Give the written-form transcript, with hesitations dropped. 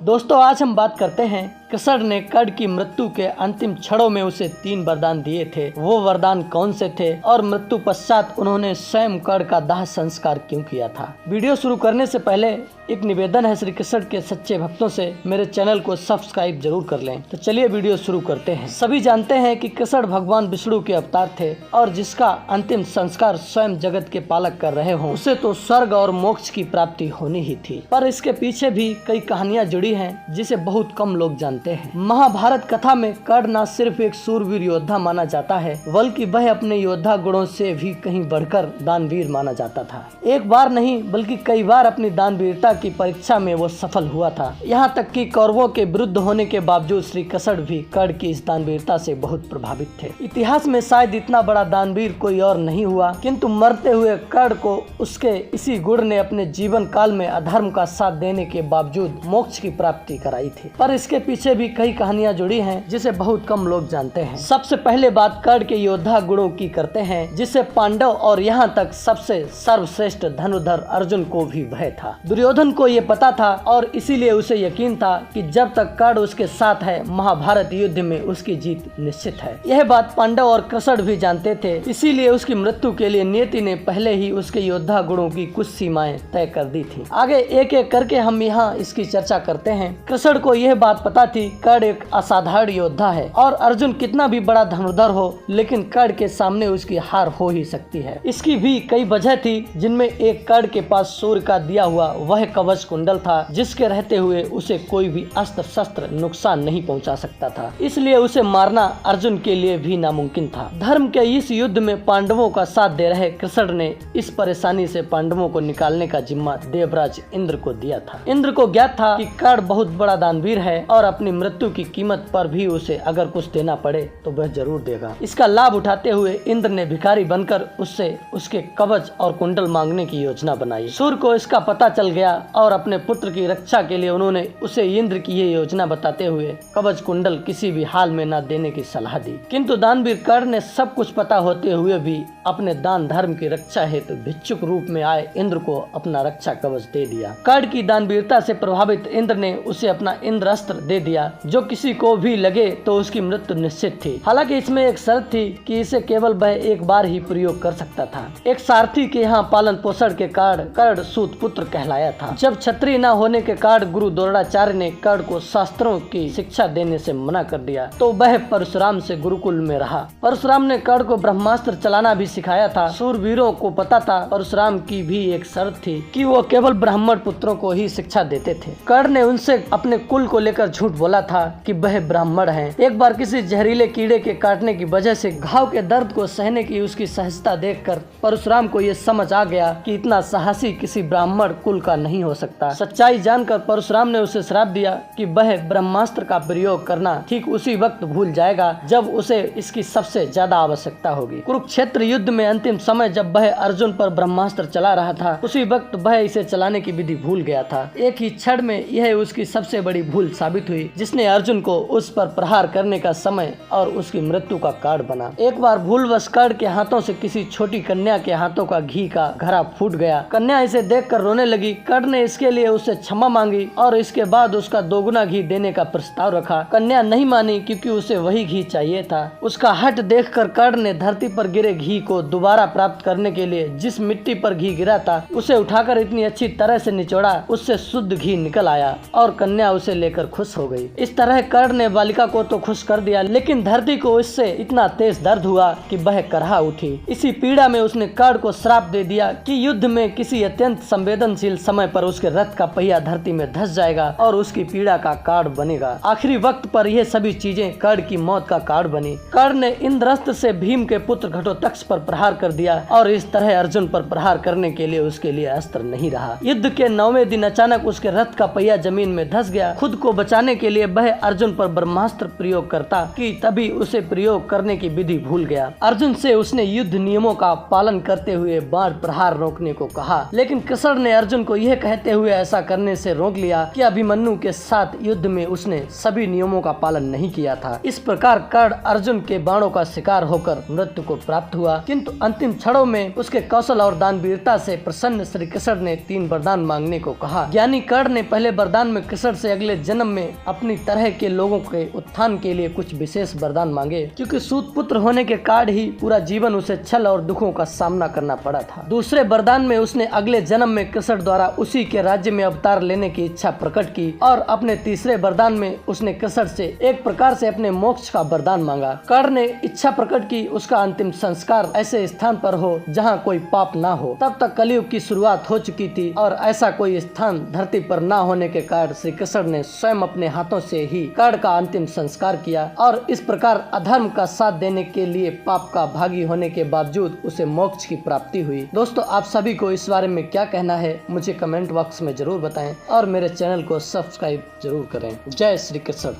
दोस्तों, आज हम बात करते हैं कृष्ण ने कर्ण की मृत्यु के अंतिम क्षणों में उसे 3 वरदान दिए थे। वो वरदान कौन से थे और मृत्यु पश्चात उन्होंने स्वयं कर्ण का दाह संस्कार क्यों किया था। वीडियो शुरू करने से पहले एक निवेदन है श्री कृष्ण के सच्चे भक्तों से, मेरे चैनल को सब्सक्राइब जरूर कर लें। तो चलिए वीडियो शुरू करते हैं। सभी जानते हैं कि कृष्ण भगवान विष्णु के अवतार थे और जिसका अंतिम संस्कार स्वयं जगत के पालक कर रहे हों, उसे तो स्वर्ग और मोक्ष की प्राप्ति होनी ही थी। पर इसके पीछे भी कई कहानियां जुड़ी हैं जिसे बहुत कम लोग जानते हैं। महाभारत कथा में कर्ण न सिर्फ एक सूरवीर योद्धा माना जाता है, बल्कि वह अपने योद्धा गुणों से भी कहीं बढ़कर दानवीर माना जाता था। एक बार नहीं बल्कि कई बार अपनी दानवीरता की परीक्षा में वो सफल हुआ था। यहाँ तक कि कौरवों के विरुद्ध होने के बावजूद श्री कृष्ण भी कर्ण की इस दानवीरता से बहुत प्रभावित थे। इतिहास में शायद इतना बड़ा दानवीर कोई और नहीं हुआ, किंतु मरते हुए कर्ण को उसके इसी गुण ने अपने जीवन काल में अधर्म का साथ देने के बावजूद मोक्ष की प्राप्ति कराई थी। पर इसके पीछे भी कई कहानियां जुड़ी हैं जिसे बहुत कम लोग जानते हैं। सबसे पहले बात कर्ण के योद्धा गुणों की करते हैं, जिसे पांडव और यहाँ तक सबसे सर्वश्रेष्ठ धनुर्धर अर्जुन को भी भय था। दुर्योधन को ये पता था और इसीलिए उसे यकीन था कि जब तक कर्ण उसके साथ है, महाभारत युद्ध में उसकी जीत निश्चित है। यह बात पांडव और कृष्ण भी जानते थे, इसीलिए उसकी मृत्यु के लिए नियति ने पहले ही उसके योद्धा गुणों की कुछ सीमाएं तय कर दी थी। आगे एक एक करके हम यहाँ इसकी चर्चा करते हैं। कृष्ण को यह बात पता थी कर्ण एक असाधारण योद्धा है और अर्जुन कितना भी बड़ा धनुर्धर हो, लेकिन कर्ण के सामने उसकी हार हो ही सकती है। इसकी भी कई वजह थी, जिनमें एक कर्ण के पास सूर्य का दिया हुआ वह कवच कुंडल था, जिसके रहते हुए उसे कोई भी अस्त्र शस्त्र नुकसान नहीं पहुंचा सकता था। इसलिए उसे मारना अर्जुन के लिए भी नामुमकिन था। धर्म के इस युद्ध में पांडवों का साथ दे रहे कृष्ण ने इस परेशानी से पांडवों को निकालने का जिम्मा देवराज इंद्र को दिया था। इंद्र को ज्ञात था कि कर्ण बहुत बड़ा दानवीर है और अपनी मृत्यु की कीमत पर भी उसे अगर कुछ देना पड़े तो वह जरूर देगा। इसका लाभ उठाते हुए इंद्र ने भिखारी बनकर उससे उसके कवच और कुंडल मांगने की योजना बनाई। सूर्य को इसका पता चल गया और अपने पुत्र की रक्षा के लिए उन्होंने उसे इंद्र की ये योजना बताते हुए कवच कुंडल किसी भी हाल में न देने की सलाह दी। किंतु दानवीर कर्ण ने सब कुछ पता होते हुए भी अपने दान धर्म की रक्षा हेतु भिक्षुक रूप में आए इंद्र को अपना रक्षा कवच दे दिया। कर्ण की दानवीरता से प्रभावित इंद्र ने उसे अपना इंद्रास्त्र दे दिया, जो किसी को भी लगे तो उसकी मृत्यु निश्चित थी। हालांकि इसमें एक शर्त थी कि इसे केवल वह एक बार ही प्रयोग कर सकता था। एक सारथी के यहाँ पालन पोषण के कारण कर्ण सूत पुत्र कहलाया था। जब क्षत्रिय न होने के कारण गुरु द्रोणाचार्य ने कर्ण को शास्त्रों की शिक्षा देने से मना कर दिया, तो वह परशुराम से गुरुकुल में रहा। परशुराम ने कर्ण को ब्रह्मास्त्र चलाना भी सिखाया था। शूरवीरों को पता था परशुराम की भी एक शर्त थी कि वो केवल ब्राह्मण पुत्रों को ही शिक्षा देते थे। कर्ण ने उनसे अपने कुल को लेकर झूठ बोला था कि वह ब्राह्मण है। एक बार किसी जहरीले कीड़े के काटने की वजह से घाव के दर्द को सहने की उसकी सहजता देखकर परशुराम को ये समझ आ गया कि इतना साहसी किसी ब्राह्मण कुल का नहीं हो सकता। सच्चाई जानकर परशुराम ने उसे श्राप दिया कि वह ब्रह्मास्त्र का प्रयोग करना ठीक उसी वक्त भूल जाएगा जब उसे इसकी सबसे ज्यादा आवश्यकता होगी। कुरुक्षेत्र युद्ध में अंतिम समय जब वह अर्जुन पर ब्रह्मास्त्र चला रहा था, उसी वक्त वह इसे चलाने की विधि भूल गया था। एक ही क्षण में यह उसकी सबसे बड़ी भूल साबित हुई, जिसने अर्जुन को उस पर प्रहार करने का समय और उसकी मृत्यु का कारण बना। एक बार भूलवश कर्ण के हाथों से किसी छोटी कन्या के हाथों का घी का घड़ा फूट गया। कन्या इसे देखकर रोने लगी। कर्ण ने इसके लिए उससे क्षमा मांगी और इसके बाद उसका दोगुना घी देने का प्रस्ताव रखा। कन्या नहीं मानी क्योंकि उसे वही घी चाहिए था। उसका हठ देखकर कर्ण ने धरती पर गिरे घी को दोबारा प्राप्त करने के लिए जिस मिट्टी पर घी गिरा था उसे उठाकर इतनी अच्छी तरह से निचोड़ा, उससे शुद्ध घी निकल आया और कन्या उसे लेकर खुश हो गई। इस तरह कर्ण ने बालिका को तो खुश कर दिया, लेकिन धरती को इससे इतना तेज दर्द हुआ कि वह करहा उठी। इसी पीड़ा में उसने कर्ण को श्राप दे दिया कि युद्ध में किसी अत्यंत संवेदनशील समय पर उसके रथ का पहिया धरती में धंस जाएगा और उसकी पीड़ा का कारण बनेगा। आखिरी वक्त पर यह सभी चीजें कर्ण की मौत का कारण बनी। कर्ण ने इंद्रस्त्र से भीम के पुत्र घटोत्कच पर प्रहार कर दिया और इस तरह अर्जुन पर प्रहार करने के लिए उसके लिए अस्त्र नहीं रहा। युद्ध के 9वें दिन अचानक उसके रथ का पहिया जमीन में धंस गया। खुद को बचाने के लिए वह अर्जुन पर ब्रह्मास्त्र प्रयोग करता कि तभी उसे प्रयोग करने की विधि भूल गया। अर्जुन से उसने युद्ध नियमों का पालन करते हुए बाण प्रहार रोकने को कहा, लेकिन कृष्ण ने अर्जुन को यह कहते हुए ऐसा करने से रोक लिया कि अभिमन्यु के साथ युद्ध में उसने सभी नियमों का पालन नहीं किया था। इस प्रकार कर्ण अर्जुन के बाणों का शिकार होकर मृत्यु को प्राप्त हुआ। किंतु अंतिम क्षणों में उसके कौशल और दानवीरता से प्रसन्न श्री कृष्ण ने 3 वरदान मांगने को कहा। ज्ञानी कर्ण ने पहले वरदान में कृष्ण से अगले जन्म में अपनी तरह के लोगों के उत्थान के लिए कुछ विशेष वरदान मांगे, क्योंकि सूत पुत्र होने के कारण ही पूरा जीवन उसे छल और दुखों का सामना करना पड़ा था। दूसरे वरदान में उसने अगले जन्म में कृष्ण द्वारा उसी के राज्य में अवतार लेने की इच्छा प्रकट की और अपने तीसरे वरदान में उसने कृष्ण से एक प्रकार से अपने मोक्ष का वरदान मांगा। कर्ण ने इच्छा प्रकट की उसका अंतिम संस्कार ऐसे स्थान पर हो जहाँ कोई पाप ना हो। तब तक कलयुग की शुरुआत हो चुकी थी और ऐसा कोई स्थान धरती पर ना होने के कारण श्री कृष्ण ने स्वयं अपने हाथों से ही कर्ण का अंतिम संस्कार किया और इस प्रकार अधर्म का साथ देने के लिए पाप का भागी होने के बावजूद उसे मोक्ष की प्राप्ति हुई। दोस्तों, आप सभी को इस बारे में क्या कहना है मुझे कमेंट बॉक्स में जरूर बताएं और मेरे चैनल को सब्सक्राइब जरूर करें। जय श्री कृष्ण।